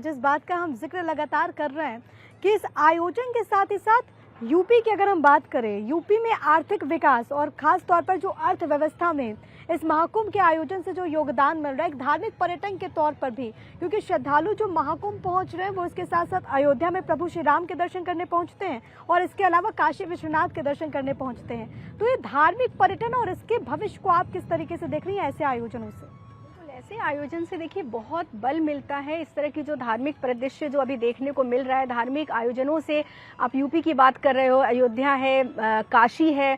जिस बात का हम जिक्र लगातार कर रहे हैं कि इस आयोजन के साथ ही साथ यूपी की अगर हम बात करें, यूपी में आर्थिक विकास और खास तौर पर जो अर्थव्यवस्था में इस महाकुंभ के आयोजन से जो योगदान मिल रहा है, एक धार्मिक पर्यटन के तौर पर भी, क्योंकि श्रद्धालु जो महाकुंभ पहुंच रहे हैं वो इसके साथ साथ अयोध्या में प्रभु श्री राम के दर्शन करने पहुंचते हैं और इसके अलावा काशी विश्वनाथ के दर्शन करने पहुंचते हैं। तो ये धार्मिक पर्यटन और इसके भविष्य को आप किस तरीके से देख रही हैं ऐसे आयोजनों से? ऐसे आयोजन से देखिए बहुत बल मिलता है। इस तरह की जो धार्मिक परिदृश्य जो अभी देखने को मिल रहा है, धार्मिक आयोजनों से, आप यूपी की बात कर रहे हो, अयोध्या है, काशी है,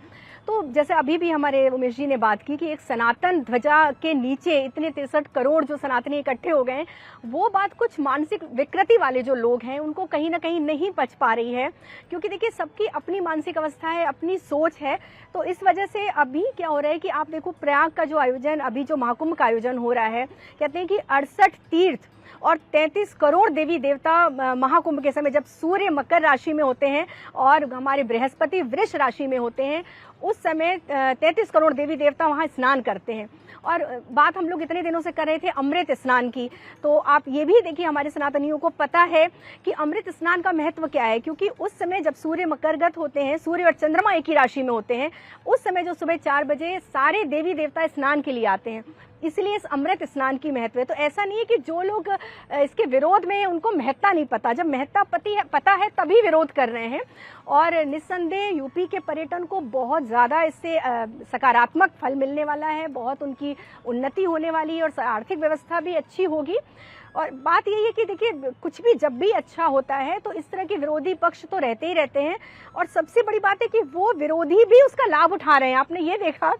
तो जैसे अभी भी हमारे उमेश जी ने बात की कि एक सनातन ध्वजा के नीचे इतने 63 करोड़ जो सनातनी इकट्ठे हो गए, वो बात कुछ मानसिक विकृति वाले जो लोग हैं उनको कहीं ना कहीं नहीं पच पा रही है, क्योंकि देखिए सबकी अपनी मानसिक अवस्था है, अपनी सोच है। तो इस वजह से अभी क्या हो रहा है कि आप देखो प्रयाग का जो आयोजन, अभी जो महाकुंभ का आयोजन हो रहा है, कहते हैं कि 68 तीर्थ और 33 करोड़ देवी देवता महाकुंभ के समय जब सूर्य मकर राशि में होते हैं और हमारे बृहस्पति वृष राशि में होते हैं, उस समय 33 करोड़ देवी देवता वहाँ स्नान करते हैं। और बात हम लोग इतने दिनों से कर रहे थे अमृत स्नान की, तो आप ये भी देखिए हमारे सनातनियों को पता है कि अमृत स्नान का महत्व क्या है, क्योंकि उस समय जब सूर्य मकरगत होते हैं, सूर्य और चंद्रमा एक ही राशि में होते हैं, उस समय जो सुबह 4 बजे सारे देवी देवता स्नान के लिए आते हैं, इसलिए इस अमृत स्नान की महत्व है। तो ऐसा नहीं है कि जो लोग इसके विरोध में हैं उनको महत्ता नहीं पता, जब महत्ता पता है तभी विरोध कर रहे हैं। और निस्संदेह यूपी के पर्यटन को बहुत ज़्यादा इससे सकारात्मक फल मिलने वाला है, बहुत उनकी उन्नति होने वाली है और आर्थिक व्यवस्था भी अच्छी होगी। और बात यही है कि देखिए कुछ भी जब भी अच्छा होता है तो इस तरह के विरोधी पक्ष तो रहते ही रहते हैं, और सबसे बड़ी बात है कि वो विरोधी भी उसका लाभ उठा रहे हैं। आपने ये देखा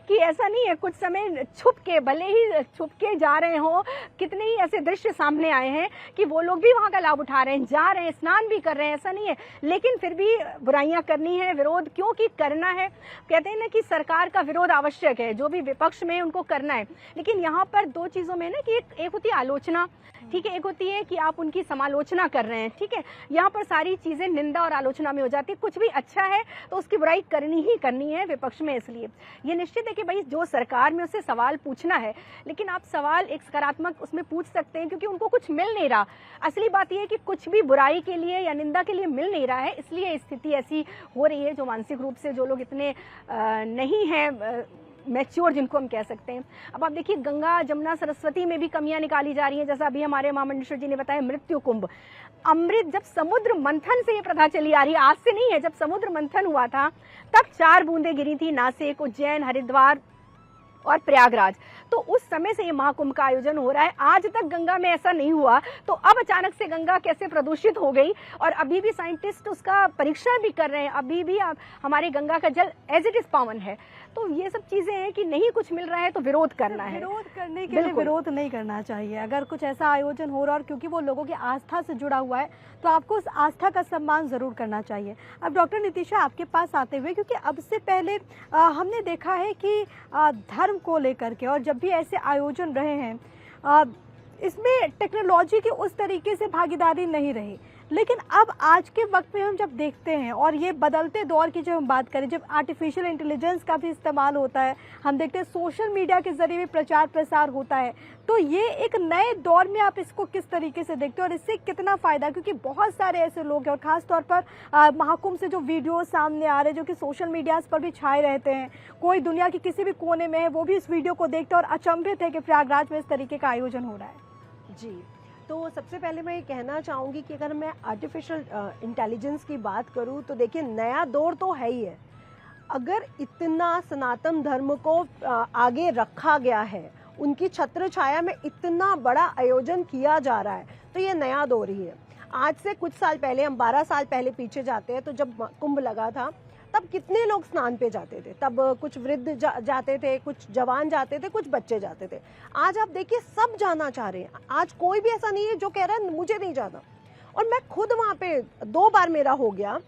कि ऐसा नहीं है, कुछ समय छुप के, भले ही छुप के जा रहे हों, कितने ही ऐसे दृश्य सामने आए हैं कि वो लोग भी वहाँ का लाभ उठा रहे हैं, जा रहे हैं, स्नान भी कर रहे हैं, ऐसा नहीं है, लेकिन फिर भी बुराइयां करनी है, विरोध क्योंकि करना है। कहते हैं ना कि सरकार का विरोध आवश्यक है, जो भी विपक्ष में उनको करना है, लेकिन यहाँ पर दो चीज़ों में ना कि एक होती है आलोचना, ठीक है, एक होती है कि आप उनकी समालोचना कर रहे हैं, ठीक है, यहाँ पर सारी चीज़ें निंदा और आलोचना में हो जाती है। कुछ भी अच्छा है तो उसकी बुराई करनी ही करनी है विपक्ष में, इसलिए ये निश्चित है कि भाई जो सरकार में उससे सवाल पूछना है, लेकिन आप सवाल एक सकारात्मक उसमें पूछ सकते हैं, क्योंकि उनको कुछ मिल नहीं रहा। असली बात यह है कि कुछ भी बुराई के लिए या निंदा के लिए मिल नहीं रहा है, इसलिए स्थिति ऐसी हो रही है। जो मानसिक रूप से जो लोग इतने नहीं हैं मैच्योर, जिनको हम कह सकते हैं। अब आप देखिए गंगा जमुना सरस्वती में भी कमियां निकाली जा रही हैं, जैसा अभी हमारे महामंडलेश्वर जी ने बताया, मृत्यु कुंभ, अमृत, जब समुद्र मंथन से ये प्रथा चली आ रही है, आज से नहीं है, जब समुद्र मंथन हुआ था तब 4 बूंदें गिरी थी नासिक, उज्जैन, हरिद्वार और प्रयागराज, तो उस समय से ये महाकुंभ का आयोजन हो रहा है। आज तक गंगा में ऐसा नहीं हुआ, तो अब अचानक से गंगा कैसे प्रदूषित हो गई, और अभी भी साइंटिस्ट उसका परीक्षण भी कर रहे हैं, अभी भी हमारे गंगा का जल एज इट इज पावन है। तो ये सब चीजें हैं कि नहीं कुछ मिल रहा है तो विरोध करना है, विरोध करने के लिए विरोध नहीं करना चाहिए। अगर कुछ ऐसा आयोजन हो रहा है और क्योंकि वो लोगों की आस्था से जुड़ा हुआ है, तो आपको उस आस्था का सम्मान जरूर करना चाहिए। अब डॉक्टर नितिशा आपके पास आते हुए, क्योंकि अब से पहले हमने देखा है कि धर्म को लेकर के और जब भी ऐसे आयोजन रहे हैं, इसमें टेक्नोलॉजी की उस तरीके से भागीदारी नहीं रही, लेकिन अब आज के वक्त में हम जब देखते हैं और ये बदलते दौर की जब हम बात करें, जब आर्टिफिशियल इंटेलिजेंस का भी इस्तेमाल होता है, हम देखते हैं सोशल मीडिया के जरिए भी प्रचार प्रसार होता है, तो ये एक नए दौर में आप इसको किस तरीके से देखते हैं और इससे कितना फ़ायदा? क्योंकि बहुत सारे ऐसे लोग हैं और ख़ास तौर पर महाकुंभ से जो वीडियो सामने आ रहे हैं जो कि सोशल मीडियाज़ पर भी छाए रहते हैं, कोई दुनिया के किसी भी कोने में है वो भी इस वीडियो को देखते हैं और अचंभित है कि प्रयागराज में इस तरीके का आयोजन हो रहा है। जी, तो सबसे पहले मैं ये कहना चाहूँगी कि अगर मैं आर्टिफिशियल इंटेलिजेंस की बात करूँ तो देखिए नया दौर तो है ही है। अगर इतना सनातन धर्म को आगे रखा गया है, उनकी छत्र छाया में इतना बड़ा आयोजन किया जा रहा है, तो ये नया दौर ही है। आज से कुछ साल पहले, हम 12 साल पहले पीछे जाते हैं, तो जब कुंभ लगा था तब कितने लोग स्नान पे जाते थे, तब कुछ वृद्ध जाते थे, कुछ जवान जाते थे, कुछ बच्चे जाते थे। आज आप देखिए सब जाना चाह रहे हैं, आज कोई भी ऐसा नहीं है जो कह रहा है मुझे नहीं जाना। और मैं खुद वहाँ पे 2 बार मेरा हो गया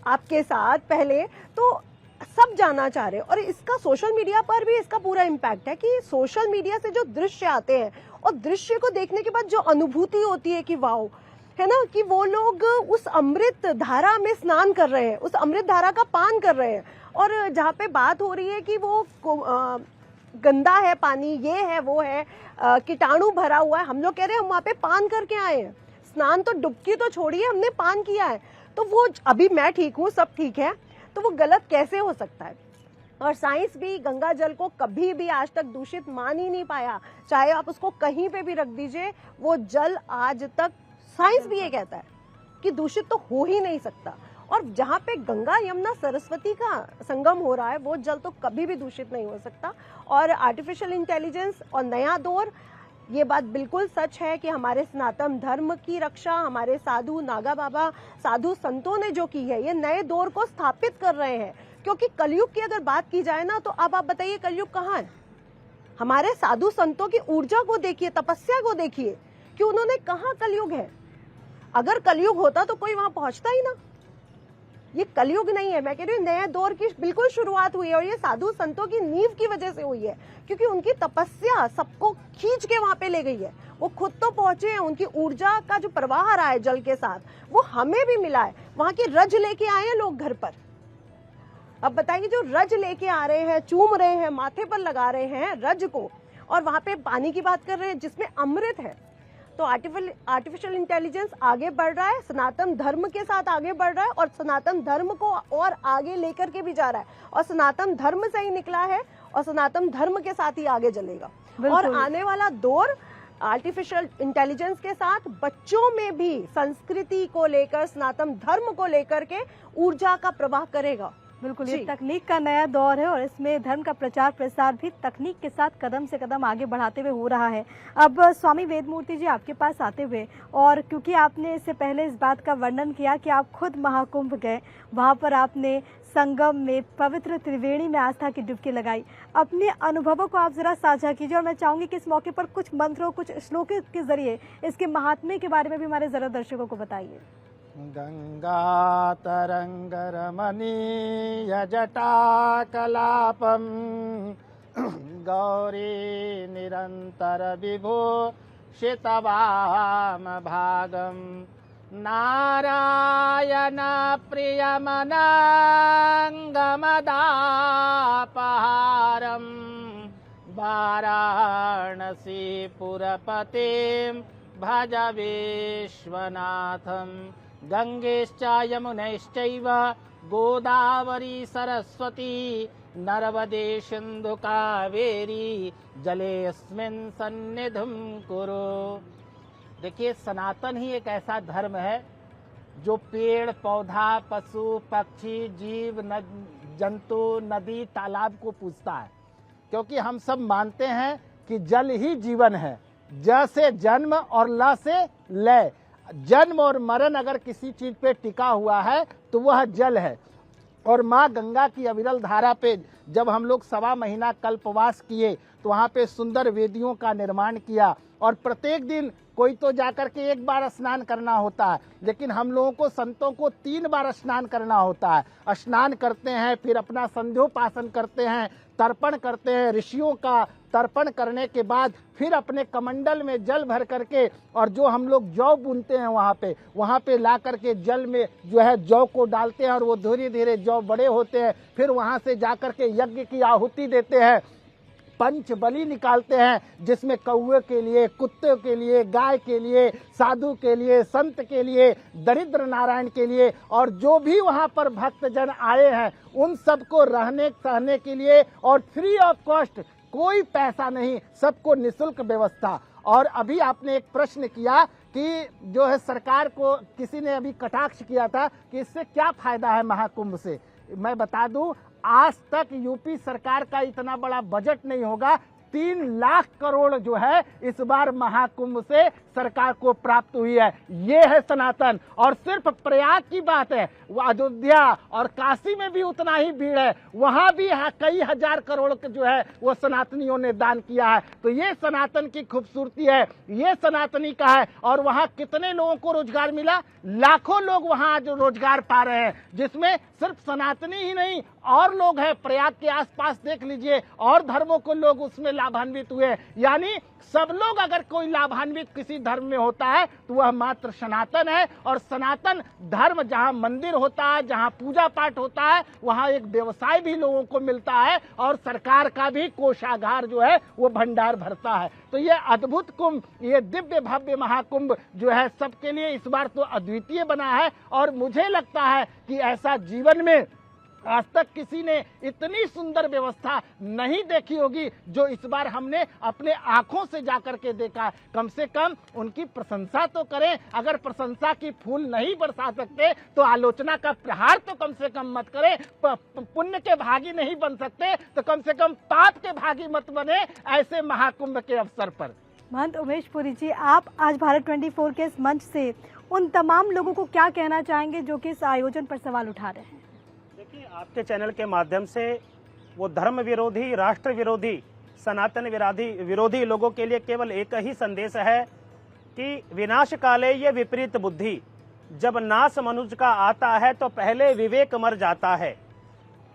आपके साथ पहले, तो सब जाना चाह रहे हैं। और इसका सोशल मीडिया पर भी इसका पूरा इम्पैक्ट है कि सोशल मीडिया से जो दृश्य आते हैं और दृश्य को देखने के बाद जो अनुभूति होती है कि वाओ, है ना, कि वो लोग उस अमृत धारा में स्नान कर रहे हैं, उस अमृत धारा का पान कर रहे हैं। और जहाँ पे बात हो रही है कि वो गंदा है पानी, ये है वो है, कीटाणु भरा हुआ है, हम लोग कह रहे हैं हम वहाँ पे पान करके आए हैं, स्नान तो, डुबकी तो छोड़िए, हमने पान किया है, तो वो अभी मैं ठीक हूँ, सब ठीक है, तो वो गलत कैसे हो सकता है। और साइंस भी गंगा जल को कभी भी आज तक दूषित मान ही नहीं पाया, चाहे आप उसको कहीं पे भी रख दीजिए, वो जल आज तक, साइंस भी ये कहता है कि दूषित तो हो ही नहीं सकता। और जहाँ पे गंगा यमुना सरस्वती का संगम हो रहा है, वो जल तो कभी भी दूषित नहीं हो सकता। और आर्टिफिशियल इंटेलिजेंस और नया दौर, ये बात बिल्कुल सच है कि हमारे सनातन धर्म की रक्षा हमारे साधु नागा बाबा, साधु संतों ने जो की है, ये नए दौर को स्थापित कर रहे हैं। क्योंकि कलयुग की अगर बात की जाए ना, तो अब आप बताइए कलयुग कहाँ है। हमारे साधु संतों की ऊर्जा को देखिए, तपस्या को देखिए कि उन्होंने कहाँ कलयुग है। अगर कलयुग होता तो कोई वहां पहुंचता ही ना। ये कलयुग नहीं है, मैं कह रही हूँ नए दौर की बिल्कुल शुरुआत हुई है, और ये साधु संतों की नींव की वजह से हुई है, क्योंकि उनकी तपस्या सबको खींच के वहां पे ले गई है। वो खुद तो पहुंचे हैं, उनकी ऊर्जा का जो प्रवाह रहा है जल के साथ, वो हमें भी मिला है। वहां की रज लेके आए हैं लोग घर पर। अब बताइए, जो रज लेके आ रहे हैं, चूम रहे हैं, माथे पर लगा रहे हैं रज को, और वहां पे पानी की बात कर रहे हैं जिसमें अमृत है। तो आर्टिफिशियल इंटेलिजेंस आगे बढ़ रहा है, सनातन धर्म के साथ आगे बढ़ रहा है, और सनातन धर्म को और आगे लेकर के भी जा रहा है, और सनातन धर्म से ही निकला है, और सनातन धर्म के साथ ही आगे चलेगा। और आने वाला दौर आर्टिफिशियल इंटेलिजेंस के साथ बच्चों में भी संस्कृति को लेकर, सनातन धर्म को लेकर के ऊर्जा का प्रवाह करेगा। बिल्कुल, ये तकनीक का नया दौर है और इसमें धर्म का प्रचार प्रसार भी तकनीक के साथ कदम से कदम आगे बढ़ाते हुए हो रहा है। अब स्वामी वेदमूर्ति जी आपके पास आते हुए, और क्योंकि आपने इससे पहले इस बात का वर्णन किया कि आप खुद महाकुंभ गए, वहाँ पर आपने संगम में पवित्र त्रिवेणी में आस्था की डुबकी लगाई, अपने अनुभवों को आप जरा साझा कीजिए। और मैं चाहूँगी कि इस मौके पर कुछ मंत्रों, कुछ श्लोकों के जरिए इसके महात्म्य के बारे में भी हमारे जरा दर्शकों को बताइए। गंगा तरंगरमणीय जटाकलापम गौरी निरंतर विभूषितवाम भागम नारायण प्रियमनांगमदापहारम वाराणसी पुरपतिं भज विश्वनाथम गंगेश्च यमुनैश्चैव गोदावरी सरस्वती नर्मदे सिंधु कावेरी जलेऽस्मिन् सन्निधिं कुरु। देखिए, सनातन ही एक ऐसा धर्म है जो पेड़ पौधा, पशु पक्षी, जीव जंतु, नदी तालाब को पूजता है, क्योंकि हम सब मानते हैं कि जल ही जीवन है। ज से जन्म और ल से लय। जन्म और मरण अगर किसी चीज पे टिका हुआ है तो वह जल है। और माँ गंगा की अविरल धारा पे जब हम लोग 1.25 महीना कल्पवास किए तो वहाँ पे सुंदर वेदियों का निर्माण किया, और प्रत्येक दिन कोई तो जाकर के 1 बार स्नान करना होता है, लेकिन हम लोगों को संतों को 3 बार स्नान करना होता है। स्नान करते हैं, फिर अपना संध्योपासन करते हैं, तर्पण करते हैं, ऋषियों का तर्पण करने के बाद फिर अपने कमंडल में जल भर करके, और जो हम लोग जौ बुनते हैं वहाँ पे ला करके जल में जो है जौ को डालते हैं, और वो धीरे धीरे जौ बड़े होते हैं। फिर वहाँ से जाकर के यज्ञ की आहुति देते हैं, पंच बलि निकालते हैं, जिसमें कौवे के लिए, कुत्ते के लिए, गाय के लिए, साधु के लिए, संत के लिए, दरिद्र नारायण के लिए, और जो भी वहां पर भक्तजन आए हैं उन सबको रहने सहने के लिए, और फ्री ऑफ कॉस्ट, कोई पैसा नहीं, सबको निःशुल्क व्यवस्था। और अभी आपने एक प्रश्न किया कि जो है सरकार को, किसी ने अभी कटाक्ष किया था कि इससे क्या फायदा है महाकुंभ से। मैं बता दूं, आज तक यूपी सरकार का इतना बड़ा बजट नहीं होगा। 3 लाख करोड़ जो है इस बार महाकुंभ से सरकार को प्राप्त हुई है। ये है सनातन। और सिर्फ प्रयाग की बात है, वो अयोध्या और काशी में भी उतना ही भीड़ है, वहां भी कई हजार करोड़ जो है वो सनातनियों ने दान किया है। तो ये सनातन की खूबसूरती है, ये सनातनी का है। और वहां कितने लोगों को रोजगार मिला? लाखों लोग वहां जो रोजगार पा रहे हैं, जिसमें सिर्फ सनातनी ही नहीं और लोग हैं। प्रयाग के आसपास देख लीजिए, और धर्मों को लोग उसमें लाभान्वित हुए। यानी सब लोग अगर कोई लाभान्वित किसी धर्म में होता है तो वह मात्र सनातन है। और सनातन धर्म जहां मंदिर होता है, जहां पूजा पाठ होता है, वहां एक व्यवसाय भी लोगों को मिलता है और सरकार का भी कोषागार जो है वो भंडार भरता है। तो ये अद्भुत कुंभ, ये दिव्य भव्य महाकुंभ जो है सबके लिए इस बार तो अद्वितीय बना है। और मुझे लगता है कि ऐसा जीवन में आज तक किसी ने इतनी सुंदर व्यवस्था नहीं देखी होगी जो इस बार हमने अपने आंखों से जाकर के देखा। कम से कम उनकी प्रशंसा तो करें। अगर प्रशंसा की फूल नहीं बरसा सकते तो आलोचना का प्रहार तो कम से कम मत करें। पुण्य के भागी नहीं बन सकते तो कम से कम पाप के भागी मत बने ऐसे महाकुंभ के अवसर पर। महंत उमेश पुरी जी, आप आज भारत 24 के इस मंच से उन तमाम लोगों को क्या कहना चाहेंगे जो कि इस आयोजन पर सवाल उठा रहे हैं? देखिए, आपके चैनल के माध्यम से वो धर्म विरोधी, राष्ट्र विरोधी, सनातन विरोधी लोगों के लिए केवल एक ही संदेश है कि विनाश काले ये विपरीत बुद्धि, जब नाश मनुष्य का आता है तो पहले विवेक मर जाता है।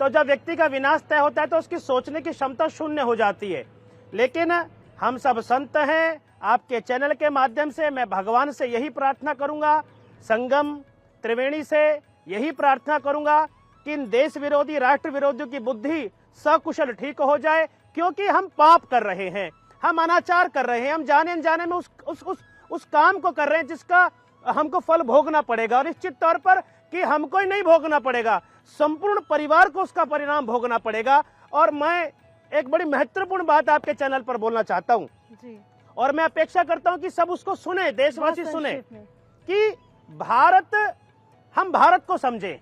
तो जब व्यक्ति का विनाश तय होता है तो उसकी सोचने की क्षमता शून्य हो जाती है। लेकिन हम सब संत हैं। आपके चैनल के माध्यम से मैं भगवान से यही प्रार्थना करूंगा, संगम त्रिवेणी से यही प्रार्थना करूंगा कि इन देश विरोधी, राष्ट्र विरोधियों की बुद्धि सकुशल ठीक हो जाए। क्योंकि हम पाप कर रहे हैं, हम अनाचार कर रहे हैं, हम जाने अनजाने में उस काम को कर रहे हैं जिसका हमको फल भोगना पड़ेगा। और निश्चित तौर पर कि हमको ही नहीं भोगना पड़ेगा, संपूर्ण परिवार को उसका परिणाम भोगना पड़ेगा। और मैं एक बड़ी महत्वपूर्ण बात आपके चैनल पर बोलना चाहता हूँ जी। और मैं अपेक्षा करता हूँ कि सब उसको सुने, देशवासी सुने कि हम भारत को समझें।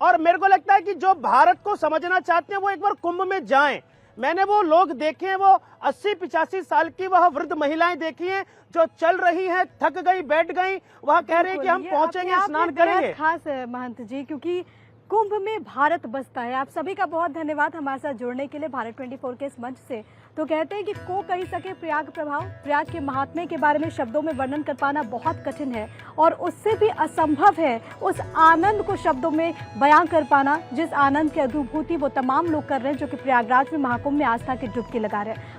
और मेरे को लगता है कि जो भारत को समझना चाहते हैं वो एक बार कुंभ में जाएं। मैंने वो लोग देखे हैं, वो 80-85 साल की वह वृद्ध महिलाएं देखी हैं जो चल रही हैं, थक गई, बैठ गई, वह कह रहे हैं कि हम पहुंचेंगे, स्नान करेंगे। खास है महंत जी, क्योंकि कुंभ में भारत बसता है। आप सभी का बहुत धन्यवाद हमारे साथ जुड़ने के लिए भारत 24 के इस मंच से। तो कहते हैं कि को कही सके प्रयाग प्रभाव, प्रयाग के महात्म्य के बारे में शब्दों में वर्णन कर पाना बहुत कठिन है और उससे भी असंभव है उस आनंद को शब्दों में बयां कर पाना, जिस आनंद की अनुभूति वो तमाम लोग कर रहे हैं जो कि प्रयागराज में महाकुंभ में आस्था की डुबकी लगा रहे हैं।